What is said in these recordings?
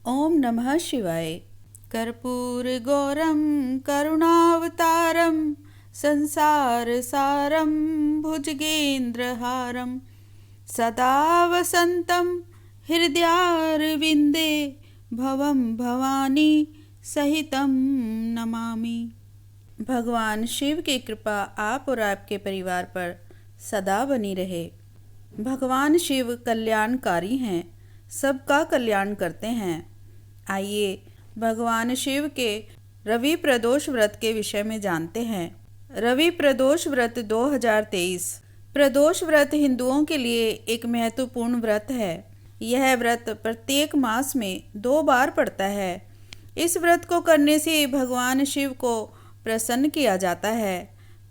ओम नमः शिवाय। कर्पूर गौरम करुणावतारम संसार सारम भुजगेन्द्रहारम सदा वसंतम हृदयारविंदे भवम भवानी सहितम नमामि। भगवान शिव की कृपा आप और आपके परिवार पर सदा बनी रहे। भगवान शिव कल्याणकारी हैं, सबका कल्याण करते हैं। आइए भगवान शिव के रवि प्रदोष व्रत के विषय में जानते हैं। रवि प्रदोष व्रत 2023। प्रदोष व्रत हिंदुओं के लिए एक महत्वपूर्ण व्रत है। यह व्रत प्रत्येक मास में 2 बार पड़ता है। इस व्रत को करने से भगवान शिव को प्रसन्न किया जाता है।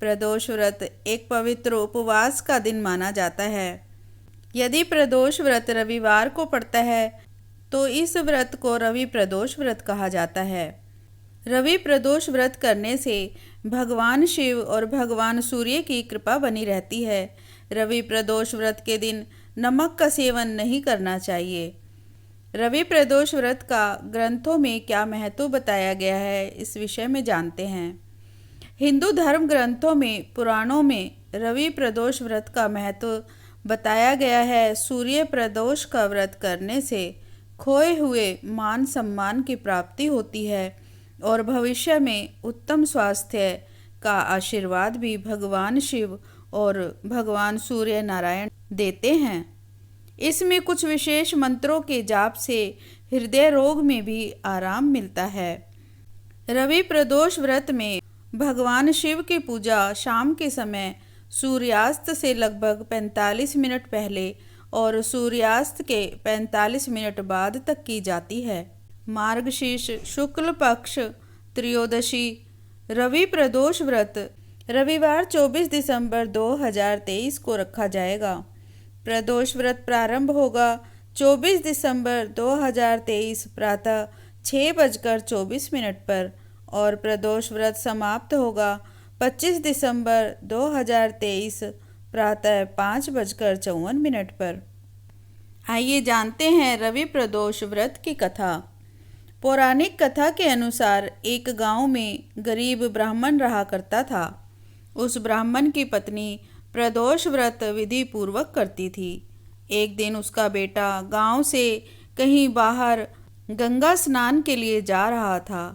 प्रदोष व्रत एक पवित्र उपवास का दिन माना जाता है। यदि प्रदोष व्रत रविवार को पड़ता है तो इस व्रत को रवि प्रदोष व्रत कहा जाता है। रवि प्रदोष व्रत करने से भगवान शिव और भगवान सूर्य की कृपा बनी रहती है। रवि प्रदोष व्रत के दिन नमक का सेवन नहीं करना चाहिए। रवि प्रदोष व्रत का ग्रंथों में क्या महत्व बताया गया है, इस विषय में जानते हैं। हिंदू धर्म ग्रंथों में, पुराणों में रवि प्रदोष व्रत का महत्व बताया गया है। सूर्य प्रदोष का व्रत करने से खोए हुए मान सम्मान की प्राप्ति होती है और भविष्य में उत्तम स्वास्थ्य का आशीर्वाद भी भगवान शिव और भगवान सूर्य नारायण देते हैं। इसमें कुछ विशेष मंत्रों के जाप से हृदय रोग में भी आराम मिलता है। रवि प्रदोष व्रत में भगवान शिव की पूजा शाम के समय सूर्यास्त से लगभग 45 मिनट पहले और सूर्यास्त के 45 मिनट बाद तक की जाती है। मार्गशीर्ष शुक्ल पक्ष त्रयोदशी रवि प्रदोष व्रत रविवार 24 दिसंबर 2023 को रखा जाएगा। प्रदोष व्रत प्रारंभ होगा 24 दिसंबर 2023 प्रातः 6:24 पर और प्रदोष व्रत समाप्त होगा 25 दिसंबर 2023 प्रातः 5:54 पर। आइए जानते हैं रवि प्रदोष व्रत की कथा। पौराणिक कथा के अनुसार एक गांव में गरीब ब्राह्मण रहा करता था। उस ब्राह्मण की पत्नी प्रदोष व्रत विधि पूर्वक करती थी। एक दिन उसका बेटा गांव से कहीं बाहर गंगा स्नान के लिए जा रहा था।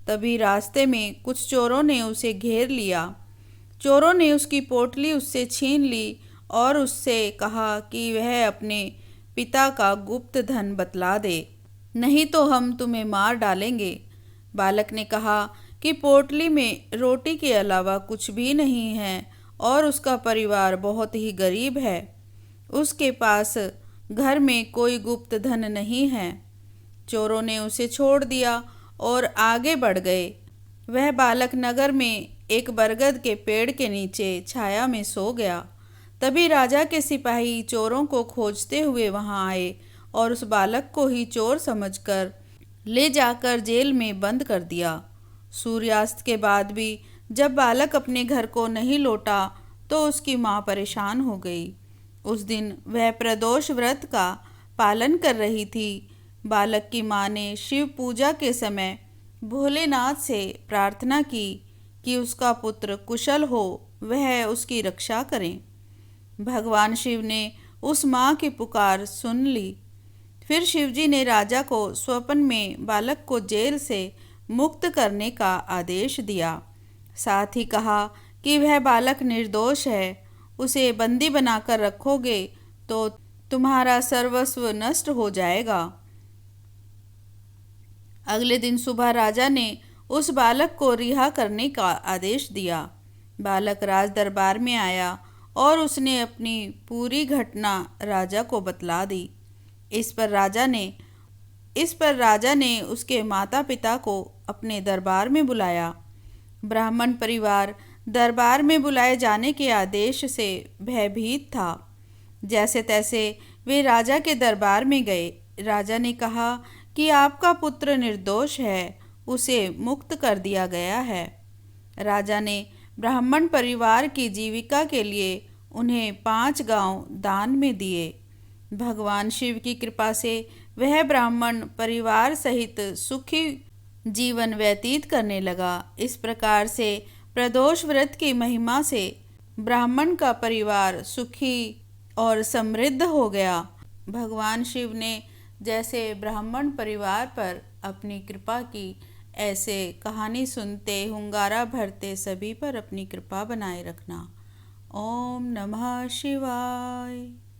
तभी रास्ते में कुछ चोरों ने उसे घेर लिया। चोरों ने उसकी पोटली उससे छीन ली और उससे कहा कि वह अपने पिता का गुप्त धन बतला दे, नहीं तो हम तुम्हें मार डालेंगे। बालक ने कहा कि पोटली में रोटी के अलावा कुछ भी नहीं है और उसका परिवार बहुत ही गरीब है। उसके पास घर में कोई गुप्त धन नहीं है। चोरों ने उसे छोड़ दिया और आगे बढ़ गए। वह बालक नगर में एक बरगद के पेड़ के नीचे छाया में सो गया। तभी राजा के सिपाही चोरों को खोजते हुए वहां आए और उस बालक को ही चोर समझकर ले जाकर जेल में बंद कर दिया। सूर्यास्त के बाद भी जब बालक अपने घर को नहीं लौटा तो उसकी माँ परेशान हो गई। उस दिन वह प्रदोष व्रत का पालन कर रही थी। बालक की माँ ने शिव पूजा के समय भोलेनाथ से प्रार्थना की कि उसका पुत्र कुशल हो, वह उसकी रक्षा करें। भगवान शिव ने उस माँ की पुकार सुन ली। फिर शिवजी ने राजा को स्वप्न में बालक को जेल से मुक्त करने का आदेश दिया। साथ ही कहा कि वह बालक निर्दोष है, उसे बंदी बनाकर रखोगे तो तुम्हारा सर्वस्व नष्ट हो जाएगा। अगले दिन सुबह राजा ने उस बालक को रिहा करने का आदेश दिया। बालक राज दरबार में आया और उसने अपनी पूरी घटना राजा को बतला दी। इस पर राजा ने उसके माता पिता को अपने दरबार में बुलाया। ब्राह्मण परिवार दरबार में बुलाए जाने के आदेश से भयभीत था। जैसे तैसे वे राजा के दरबार में गए। राजा ने कहा कि आपका पुत्र निर्दोष है, उसे मुक्त कर दिया गया है। राजा ने ब्राह्मण परिवार की जीविका के लिए उन्हें 5 गांव दान में दिए। भगवान शिव की कृपा से वह ब्राह्मण परिवार सहित सुखी जीवन व्यतीत करने लगा। इस प्रकार से प्रदोष व्रत की महिमा से ब्राह्मण का परिवार सुखी और समृद्ध हो गया। भगवान शिव ने जैसे ब्राह्मण परिवार पर अपनी कृपा की, ऐसे कहानी सुनते हुंगारा भरते सभी पर अपनी कृपा बनाए रखना। ओम नमः शिवाय।